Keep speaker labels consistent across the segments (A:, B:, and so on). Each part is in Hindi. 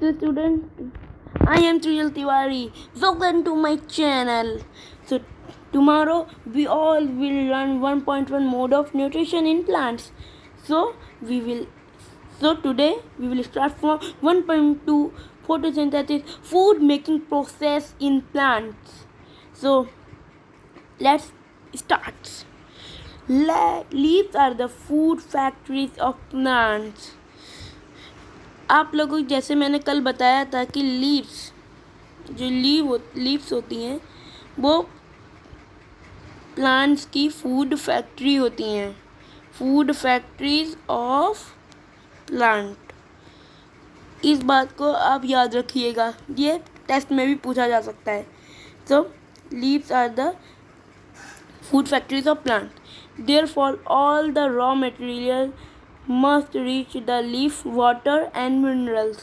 A: So student, I am Trijal Tiwari. Welcome to my channel. So tomorrow we all will learn 1.1 mode of nutrition in plants. So today we will start from 1.2 photosynthesis food making process in plants. So let's start. Leaves are the food factories of plants. आप लोगों को जैसे मैंने कल बताया था कि लीव्स होती हैं वो प्लांट्स की फूड फैक्ट्री होती हैं, फूड फैक्ट्रीज ऑफ प्लांट। इस बात को आप याद रखिएगा, ये टेस्ट में भी पूछा जा सकता है। So leaves are the food factories of plant. Therefore, all the raw material must reach the leaf, water and minerals.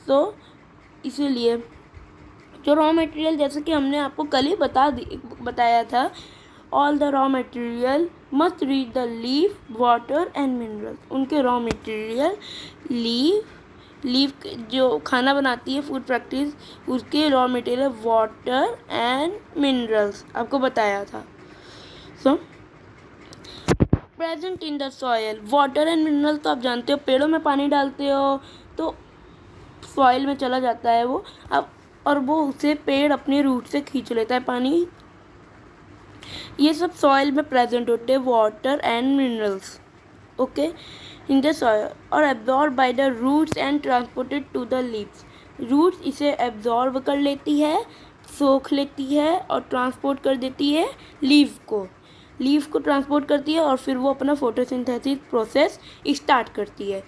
A: So, इसीलिए जो रॉ मटेरियल, जैसे कि हमने आपको कल ही बताया था, all the raw material must reach the leaf, water and minerals. उनके रॉ मटेरियल लीफ जो खाना बनाती है फूड फैक्ट्रीज, उसके raw material water and minerals आपको बताया था। So, present in the soil, water and mineral तो आप जानते हो, पेड़ों में पानी डालते हो तो सॉइल में चला जाता है वो अब, और वो उसे पेड़ अपने रूट से खींच लेता है पानी। ये सब सॉइल में प्रेजेंट होते हैं, water and minerals, okay, in the soil, और absorb by the roots and transported to the leaves. Roots इसे एब्जॉर्ब कर लेती है, सोख लेती है और ट्रांसपोर्ट कर देती है लीव को ट्रांसपोर्ट करती है और फिर वो अपना फोटोसिंथेसिस प्रोसेस स्टार्ट करती है।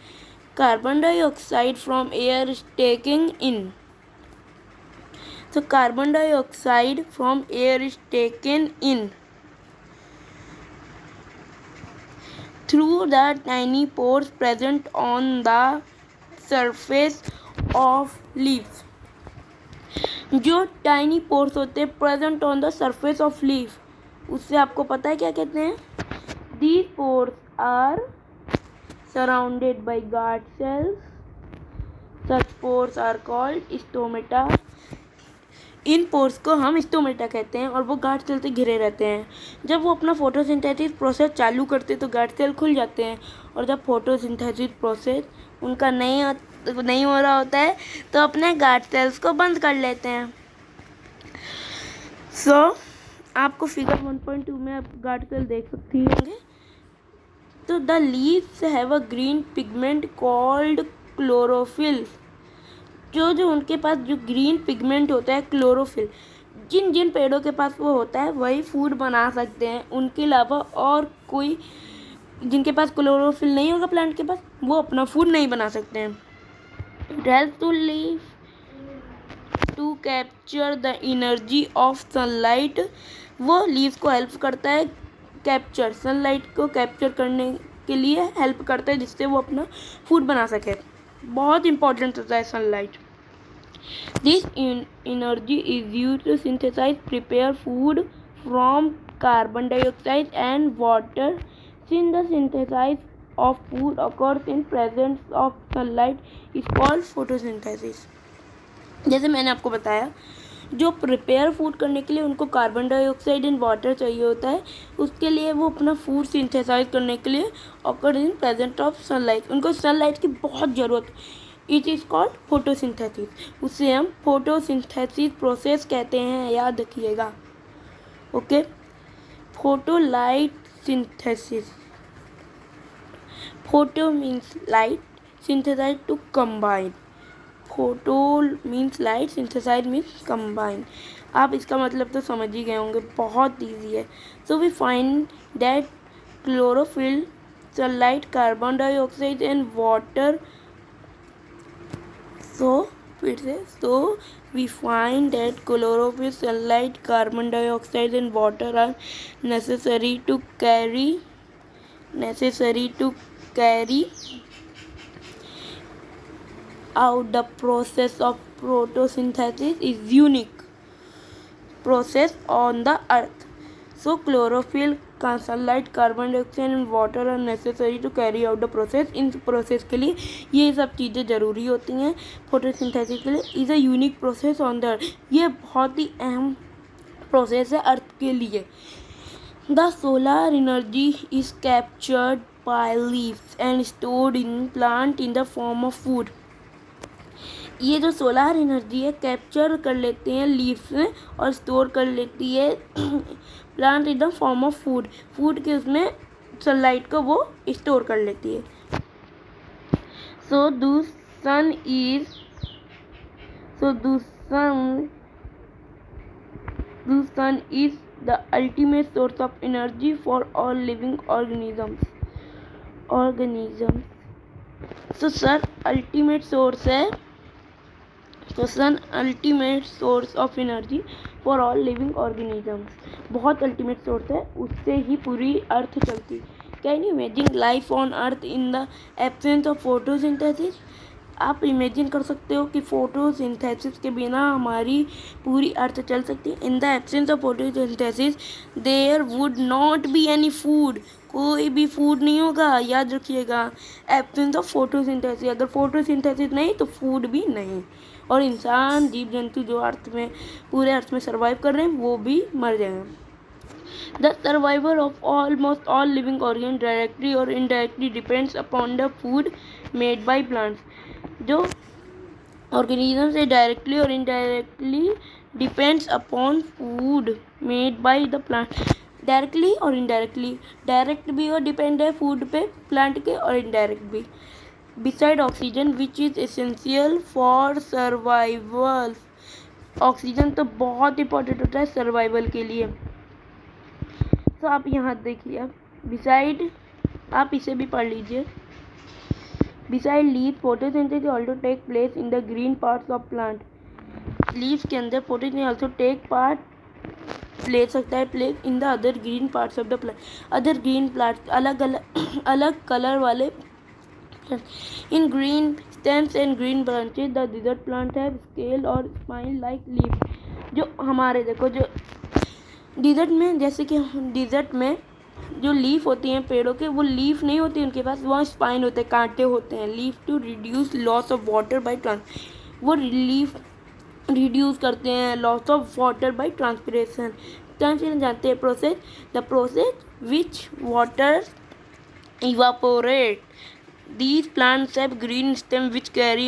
A: Carbon dioxide from air is taking in, so carbon dioxide from air is taken in through the tiny pores present on the surface of leaves. जो टाइनी पोर्स होते हैं present on the surface of leaf, उससे आपको पता है क्या कहते हैं? These pores are surrounded by guard cells. Such pores are called stomata. In pores को हम स्टोमेटा कहते हैं और वो गार्ड सेल से घिरे रहते हैं। जब वो अपना फोटोसिंथेसिस प्रोसेस चालू करते हैं तो गार्ड सेल खुल जाते हैं, और जब फोटोसिंथेसिस प्रोसेस उनका नहीं हो रहा होता है तो अपने गार्ड सेल्स को बंद कर लेते हैं। सो आपको फिगर 1.2 में आप गार्ड सेल देख सकती होंगे। तो the leaves have a green pigment called chlorophyll. जो उनके पास जो ग्रीन पिगमेंट होता है क्लोरोफिल, जिन पेड़ों के पास वो होता है वही फूड बना सकते हैं, उनके अलावा और कोई जिनके पास क्लोरोफिल नहीं होगा प्लांट के पास, वो अपना फूड नहीं बना सकते हैं। It helps to leave to capture the energy of sunlight. वो लीव को हेल्प करता है कैप्चर, सनलाइट को कैप्चर करने के लिए हेल्प करता है, जिससे वो अपना फूड बना सके। बहुत इंपॉर्टेंट होता है sunlight. This energy is used to synthesise prepare food from carbon dioxide and water. Since the synthesise of food occurs in presence of sunlight is called photosynthesis. जैसे मैंने आपको बताया, जो प्रिपेयर फूड करने के लिए उनको कार्बन डाइऑक्साइड एंड वाटर चाहिए होता है, उसके लिए वो अपना फूड सिंथेसाइज करने के लिए occur in present of sunlight, उनको सनलाइट की बहुत ज़रूरत। It is called photosynthesis. उसे हम फोटोसिंथेसिस प्रोसेस कहते हैं, याद रखिएगा, okay. Photolight synthesis, photo means light, synthesize to combine. Photo means light, synthesize means combine. आप इसका मतलब तो समझ ही गए होंगे, बहुत ईजी है। So we find that chlorophyll, sunlight, carbon dioxide and water. So we find that chlorophyll, sunlight, carbon dioxide and water are necessary to carry out the process of photosynthesis is unique process on the earth. So chlorophyll, sunlight, carbon dioxide and water are necessary to carry out the process. इन प्रोसेस के लिए ये सब चीज़ें ज़रूरी होती हैं फोटोसिंथेसिस के लिए। Is a unique process on the अर्थ, ये बहुत ही अहम प्रोसेस है अर्थ के लिए। The solar energy is captured by leaves and stored in plant in the form of food. ये जो सोलर एनर्जी है कैप्चर कर लेते हैं लीव्स में और स्टोर कर लेती है plant in the form of food. Food के उसमें सनलाइट को वो स्टोर कर लेती है। So the sun is the ultimate source of energy for all living organisms. तो सन अल्टीमेट सोर्स है, तो sun ultimate source of energy for all living organisms, बहुत अल्टीमेट सोर्स है, उससे ही पूरी अर्थ चलती। Can you imagine life on earth in the absence of photosynthesis? आप इमेजिन कर सकते हो कि फोटोसिंथेसिस के बिना हमारी पूरी अर्थ चल सकती है। In the absence of photosynthesis there would not be any food, कोई भी फूड नहीं होगा, याद रखिएगा। एब्सेंस ऑफ फोटोसिंथेसिस, अगर फोटोसिंथेसिस नहीं तो फूड भी नहीं, और इंसान जीव जंतु जो अर्थ में पूरे अर्थ में सर्वाइव कर रहे हैं वो भी मर जाएंगे। The survival of almost all living organisms directly or indirectly depends upon the food made by plants. जो organisms से directly और indirectly depends upon food made by the plant. Directly और इनडायरेक्टली, डायरेक्ट भी और डिपेंड है फूड पे प्लांट के, और इनडायरेक्ट भी। Beside oxygen which is essential for survival, oxygen तो बहुत इंपॉर्टेंट होता है सर्वाइवल के लिए। तो आप यहाँ देखिए, बिसाइड, आप इसे भी पढ़ लीजिए। Beside leave photosynthesis also take place in the green parts of plant. Leaves के अंदर फोटोसिंथेसिस ऑल्सो टेक पार्ट ले सकता है place in the other green parts of the plant. Other green plant अलग कलर वाले in green stems and green branches the desert plant have scale और स्पाइन लाइक लीफ। जो हमारे देखो जो डिजर्ट में, जैसे कि डिजर्ट में जो लीफ होती हैं पेड़ों के, वो लीफ नहीं होती उनके पास, वहाँ स्पाइन होते हैं, कांटे होते हैं। Leaf to reduce loss of water by trans, वो लीफ रिड्यूस करते हैं loss of water by transpiration. Transpiration जानते हैं process, the process which water evaporate. These plants have green stems which carry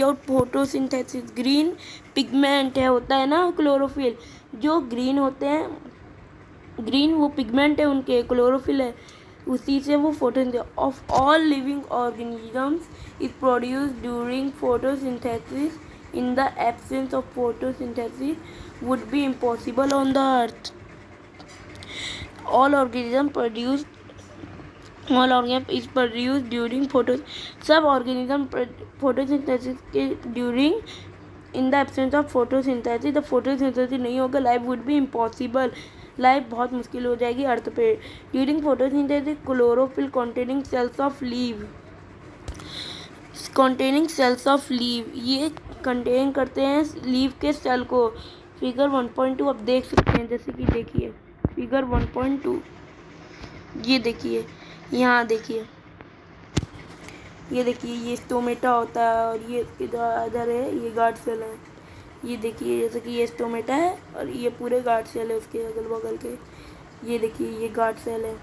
A: out photosynthesis. Green pigment है, होता है ना क्लोरोफिल, जो ग्रीन होते हैं, ग्रीन वो पिगमेंट है उनके, क्लोरोफिल है, उसी से वो photosynthesis of all living organisms is produced during photosynthesis. In the absence of photosynthesis would be impossible on the earth. All organism is produced during सब ऑर्गेनिज्म फोटोसिंथेसिस के during, in the absence of photosynthesis, the photosynthesis नहीं होगा, life would be impossible, life बहुत मुश्किल हो जाएगी अर्थ पे। During photosynthesis chlorophyll containing cells of leave, ये कंटेन करते हैं लीव के सेल को। फिगर 1.2 आप देख सकते हैं, जैसे कि देखिए फिगर 1.2, ये देखिए, यहाँ देखिए, ये देखिए, ये स्टोमेटा होता है और ये इधर है, ये गार्ड सेल है। ये देखिए जैसे कि ये स्टोमेटा है और ये पूरे गार्ड सेल है उसके अगल बगल के। ये देखिए ये गार्ड सेल है,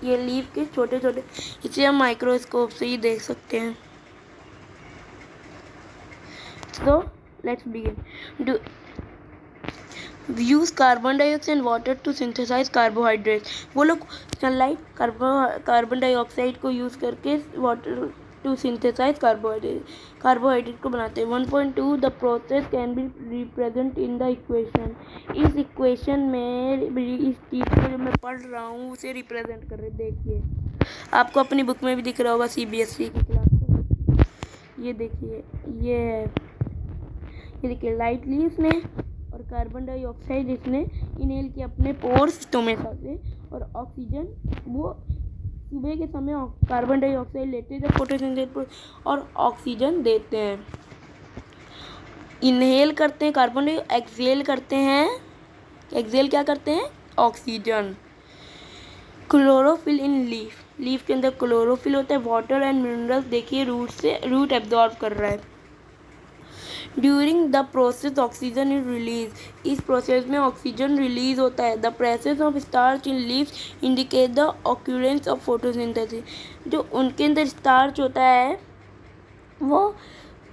A: ये लीफ के छोटे छोटे, इसे हम माइक्रोस्कोप से ही देख सकते हैं। So let's begin. Use carbon dioxide and water to synthesise carbohydrate. वो लोग सनलाइट, कार्बन डाइऑक्साइड को यूज़ करके वाटर टू सिंथेसाइज कार्बोहाइड्रेट को बनाते हैं। 1.2 the process can be represent in the equation. इस इक्वेशन में इस चीज़ को जो मैं पढ़ रहा हूँ उसे रिप्रेजेंट कर रहे, देखिए आपको अपनी बुक में भी दिख रहा होगा CBSE की क्लास में। ये देखिए, ये देखिए लाइट लीव्स ने और कार्बन डाइऑक्साइड इसने इनहेल किया अपने पोर्स स्टोमेटा से, और ऑक्सीजन वो सुबह के समय कार्बन डाइऑक्साइड लेते हैं जब फोटोसिंथेसिस और ऑक्सीजन देते हैं। इनहेल करते हैं कार्बन डाइऑक्साइड, एक्सहेल करते हैं, एक्सहेल क्या करते हैं, ऑक्सीजन। क्लोरोफिल इन लीफ, लीफ के अंदर क्लोरोफिल होता है। वाटर एंड मिनरल्स देखिए रूट से, रूट एब्जॉर्ब कर रहा है। During the process oxygen is release, इस प्रोसेस में ऑक्सीजन रिलीज होता है। The presence of starch in leaves indicate the occurrence of photosynthesis, जो उनके अंदर स्टार्च होता है वो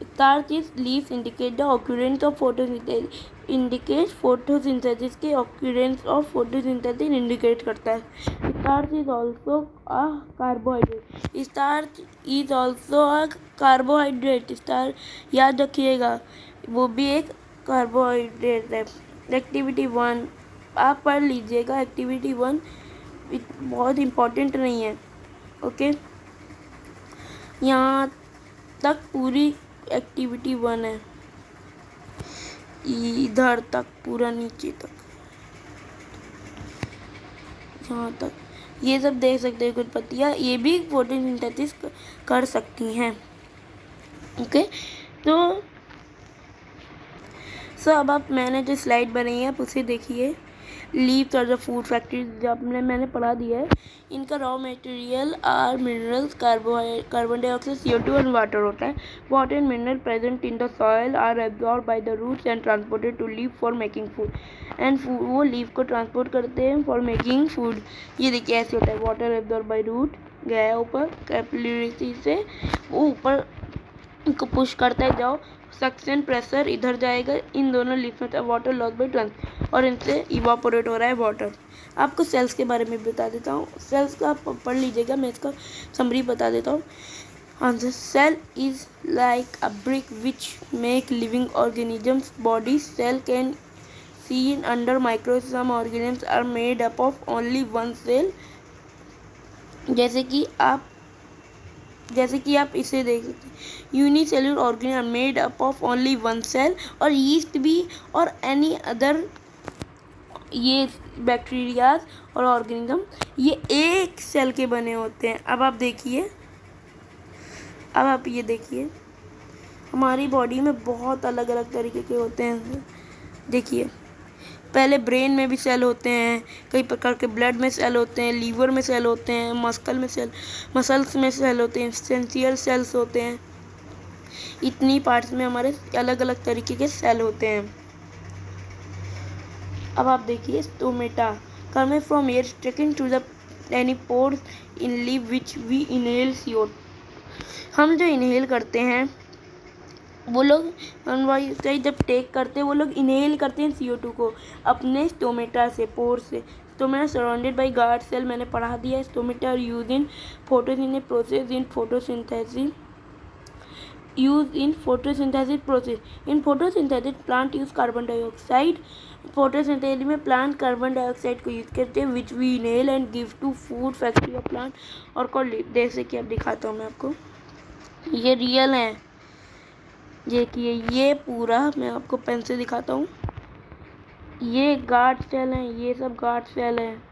A: starch is leaves indicate the occurrence of photosynthesis, indicate photosynthesis के ऑक्यूरेंस ऑफ फोटोसिंथेसिस इंडिकेट करता है। Starch is also a carbohydrate, starch is also a carbohydrate, star याद रखिएगा वो भी एक कार्बोहाइड्रेट है। एक्टिविटी 1 आप पढ़ लीजिएगा, एक्टिविटी 1 बहुत इम्पोर्टेंट नहीं है। ओके, यहाँ तक पूरी एक्टिविटी 1 है, इधर तक पूरा नीचे तक, यहाँ तक ये सब देख सकते हैं। कुछ पत्तियाँ ये भी फोटोसिंथेसिस कर सकती हैं। ओके, तो अब आप मैंने जो स्लाइड बनाई है आप उसे देखिए। लीव्स और द फूड फैक्ट्रीज जो मैंने पढ़ा दिया है, इनका raw material are minerals, carbon dioxide, CO2 and water होता है। Water and mineral present in the soil are absorb by the roots and transported to leaf for making food, and वो लीफ को ट्रांसपोर्ट करते हैं फॉर मेकिंग फूड। ये देखिए ऐसे होता है, वाटर एब्जॉर्ब बाय रूट गया ऊपर कैपिलरी से, वो ऊपर को पुश करता है, जाओ सक्शन प्रेशर इधर जाएगा, इन दोनों लीफ में वाटर लॉस बाई ट्रांस और इनसे इवापोरेट हो रहा है वाटर। आपको सेल्स के बारे में बता देता हूँ, सेल्स का आप पढ़ लीजिएगा, मैं इसका समरी बता देता हूँ। Answer, cell is like a brick which make living organisms body. Cell can seen under microscope, some organisms are made up of only one cell. जैसे कि आप इसे देख सकते हैं, unicellular organism are made up of only one cell, और यीस्ट भी और एनी अदर ये बैक्टीरियाज और ऑर्गेनिज्म ये एक सेल के बने होते हैं। अब आप ये देखिए हमारी बॉडी में बहुत अलग अलग तरीके के होते हैं। देखिए पहले ब्रेन में भी सेल होते हैं, कई प्रकार के ब्लड में सेल होते हैं, लीवर में सेल होते हैं, मसल्स में सेल होते हैं, एसेंशियल सेल्स होते हैं। इतनी पार्ट्स में हमारे अलग अलग तरीके के सेल होते हैं। अब आप देखिए stomata coming from air stacking to the any pores in leave which we inhale CO2। हम जो इनहेल करते हैं वो लोग कई जब टेक करते हैं वो लोग इनहेल करते हैं CO2 को अपने स्टोमेटा से, पोर से। Stomata surrounded by guard cell, मैंने पढ़ा दिया है। Stomata are use in photosynthesis process, in photosynthesis process. In photosynthesis plant use carbon dioxide, photosynthesis में प्लांट कार्बन डाइऑक्साइड को यूज करते हैं which we inhale and give to food factory of plant और को लीव। जैसे कि अब दिखाता हूँ मैं आपको, ये रियल है। देखिए ये पूरा मैं आपको पेन से दिखाता हूँ, ये गार्ड सेल हैं, ये सब गार्ड सेल हैं,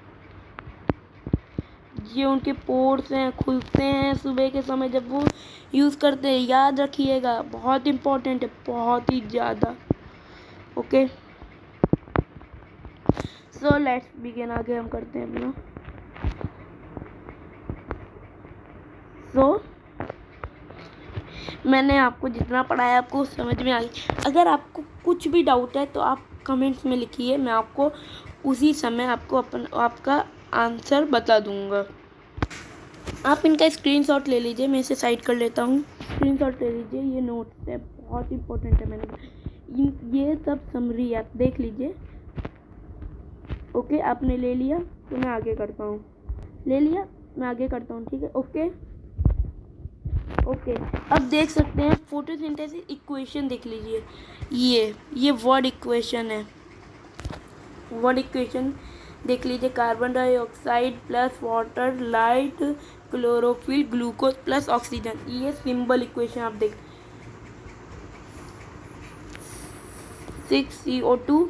A: ये उनके पोर्स हैं, खुलते हैं सुबह के समय जब वो यूज़ करते हैं। याद रखिएगा बहुत इम्पोर्टेंट है, बहुत ही ज़्यादा। ओके, सो लेट्स बिगिन, आगे हम करते हैं अपना। मैंने आपको जितना पढ़ाया आपको समझ में आ गई। अगर आपको कुछ भी डाउट है तो आप कमेंट्स में लिखिए, मैं आपको उसी समय आपका आंसर बता दूंगा। आप इनका स्क्रीनशॉट ले लीजिए, मैं इसे साइड कर लेता हूँ। स्क्रीनशॉट ले लीजिए, ये नोट्स है, बहुत इंपॉर्टेंट है। मैंने ये सब समरी आप देख लीजिए। ओके, आपने ले लिया तो मैं आगे करता हूँ। ले लिया, मैं आगे करता हूँ, ठीक है। ओके, अब देख सकते हैं फोटोसिंथेसिस इक्वेशन देख लीजिए। ये वर्ड इक्वेशन है, वर्ड इक्वेशन देख लीजिए। Carbon dioxide plus water, light, chlorophyll, glucose plus oxygen, ये सिंबल इक्वेशन आप देख। 6CO2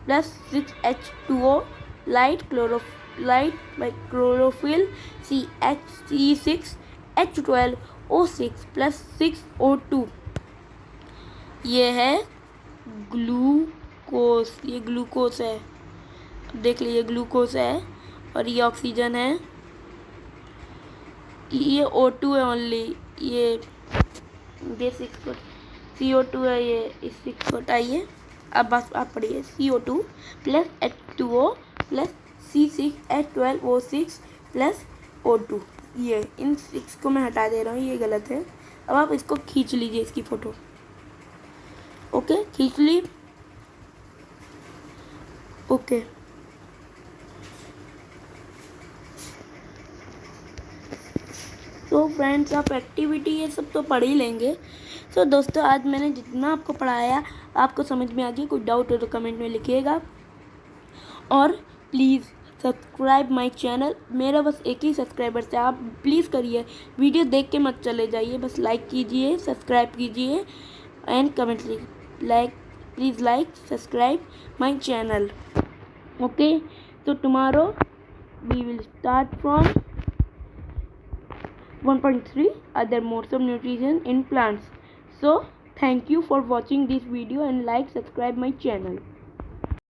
A: plus 6H2O, light chlorophyll, C6H12O6 plus 6O2, ये है ग्लूकोस, ये ग्लूकोस है, देख लीजिए ग्लूकोस है, और ये ऑक्सीजन है, ये O2 है ओनली, ये 6 फुट, CO2 है, ये इस 6 फुट। आइए अब बस आप पढ़िए, CO2 plus H2O plus C6H12O6 plus O2, ये इन 6 को मैं हटा दे रहा हूँ, ये गलत है। अब आप इसको खींच लीजिए, इसकी फ़ोटो। ओके, खींच ली। ओके, तो फ्रेंड्स आप एक्टिविटी ये सब तो पढ़ ही लेंगे। तो दोस्तों आज मैंने जितना आपको पढ़ाया आपको समझ में आ गया, कोई डाउट हो तो कमेंट में लिखिएगा, और प्लीज़ सब्सक्राइब माय चैनल। मेरा बस एक ही सब्सक्राइबर है, आप प्लीज़ करिए, वीडियो देख के मत चले जाइए, बस लाइक कीजिए, सब्सक्राइब कीजिए and comment like, please like subscribe my channel. Okay, so tomorrow we will start from 1.3 other modes of nutrition in plants. So thank you for watching this video and like, subscribe my channel.